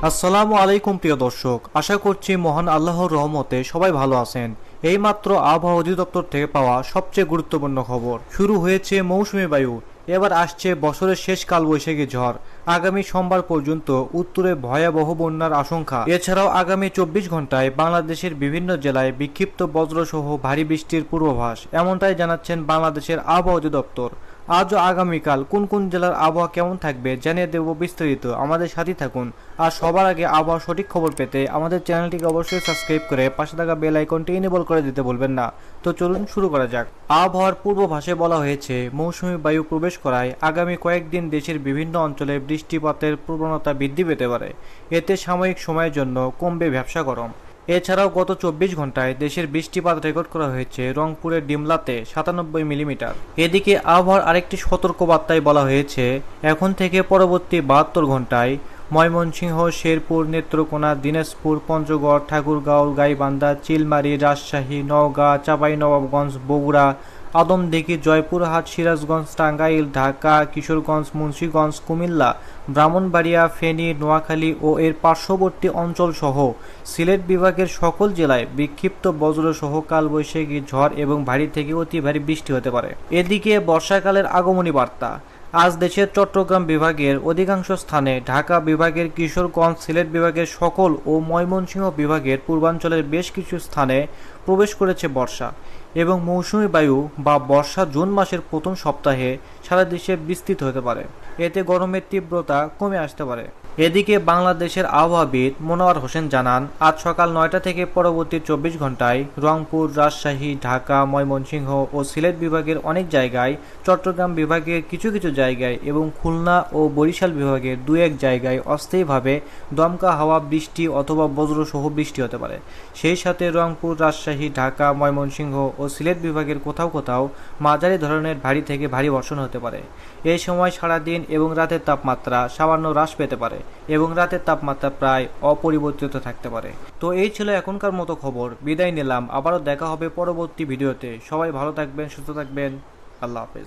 আসসালামু আলাইকুম প্রিয় দর্শক, আশা করছি মহান আল্লাহর রহমতে সবাই ভালো আছেন। এইমাত্র আবহাওয়া অধিদপ্তর থেকে পাওয়া সবচেয়ে গুরুত্বপূর্ণ খবর, শুরু হয়েছে মৌসুমী বায়ু। এবার আসছে বছরের শেষ কালবৈশাখী ঝড়। আগামী সোমবার পর্যন্ত উত্তরে ভয়াবহ বন্যার আশঙ্কা। এছাড়াও আগামী 24 ঘন্টায় বাংলাদেশের বিভিন্ন জেলায় বিক্ষিপ্ত বজ্রসহ ভারী বৃষ্টির পূর্বাভাস, এমনটাই জানাচ্ছেন বাংলাদেশের আবহাওয়া অধিদপ্তর। আজ ও আগামীকাল কোন কোন জেলার আবহাওয়া কেমন থাকবে জানিয়ে দেব বিস্তারিত, আমাদের সাথে থাকুন। আর সবার আগে আবহাওয়ার সঠিক খবর পেতে আমাদের চ্যানেলটিকে অবশ্যই সাবস্ক্রাইব করে পাশে থাকা বেল আইকনটি এনেবল করে দিতে বলবেন না। তো চলুন শুরু করা যাক। আবহাওয়ার পূর্বাভাসে বলা হয়েছে, মৌসুমী বায়ু প্রবেশ করায় আগামী কয়েকদিন দেশের বিভিন্ন অঞ্চলে বৃষ্টিপাতের প্রবণতা বৃদ্ধি পেতে পারে। এতে সাময়িক সময়ের জন্য কমবে ব্যবসা গরম। এছাড়াও গত 24 ঘন্টায় দেশের বৃষ্টিপাত রেকর্ড করা হয়েছে রংপুরের ডিমলাতে 97 মিলিমিটার। এদিকে আবহাওয়ার আরেকটি সতর্কবার্তায় বলা হয়েছে, এখন থেকে পরবর্তী 72 ঘন্টায় ময়মনসিংহ, শেরপুর, নেত্রকোনা, দিনাজপুর, পঞ্চগড়, ঠাকুরগাঁও, গাইবান্ধা, চিলমারী, রাজশাহী, নওগাঁ, চাঁপাইনবাবগঞ্জ, বগুড়া, আদমদীঘি, জয়পুরহাট, সিরাজগঞ্জ, টাঙ্গাইল, ঢাকা, কিশোরগঞ্জ, মুন্সিগঞ্জ, কুমিল্লা, ব্রাহ্মণবাড়িয়া, ফেনী, নোয়াখালী ও এর পার্শ্ববর্তী অঞ্চলসহ সিলেট বিভাগের সকল জেলায় বিক্ষিপ্ত বজ্রসহ কালবৈশাখী ঝড় এবং ভারী থেকে অতি ভারী বৃষ্টি হতে পারে। এদিকে বর্ষাকালের আগমনী বার্তা। আজ দেশের চট্টগ্রাম বিভাগের অধিকাংশ স্থানে, ঢাকা বিভাগের কিশোরগঞ্জ, সিলেট বিভাগের সকল ও ময়মনসিংহ বিভাগের পূর্বাঞ্চলের বেশ কিছু স্থানে প্রবেশ করেছে বর্ষা এবং মৌসুমী বায়ু বা বর্ষা জুন মাসের প্রথম সপ্তাহে সারা দেশে বিস্তৃত হতে পারে। এতে গরমের তীব্রতা কমে আসতে পারে। এদিকে বাংলাদেশের আবহাওয়াবিদ মনোয়ার হোসেন জানান, আজ সকাল 9টা থেকে পরবর্তী 24 ঘন্টায় রংপুর, রাজশাহী, ঢাকা, ময়মনসিংহ ও সিলেট বিভাগের অনেক জায়গায়, চট্টগ্রাম বিভাগের কিছু কিছু জায়গায় এবং খুলনা ও বরিশাল বিভাগের 2-1 জায়গায় অস্থায়ীভাবে দমকা হাওয়া, বৃষ্টি অথবা বজ্রসহ বৃষ্টি হতে পারে। সেই সাথে রংপুর, রাজশাহী, ঢাকা, ময়মনসিংহ ও সিলেট বিভাগের কোথাও কোথাও মাঝারি ধরনের ভারী থেকে ভারী বর্ষণ হতে পারে। এই সময় সারাদিন এবং রাতের তাপমাত্রা সামান্য হ্রাস পেতে পারে এবং রাতের তাপমাত্রা প্রায় অপরিবর্তিত থাকতে পারে। তো এই ছিল এখনকার মতো খবর। বিদায় নিলাম, আবারও দেখা হবে পরবর্তী ভিডিওতে। সবাই ভালো থাকবেন, সুস্থ থাকবেন। আল্লাহ হাফেজ।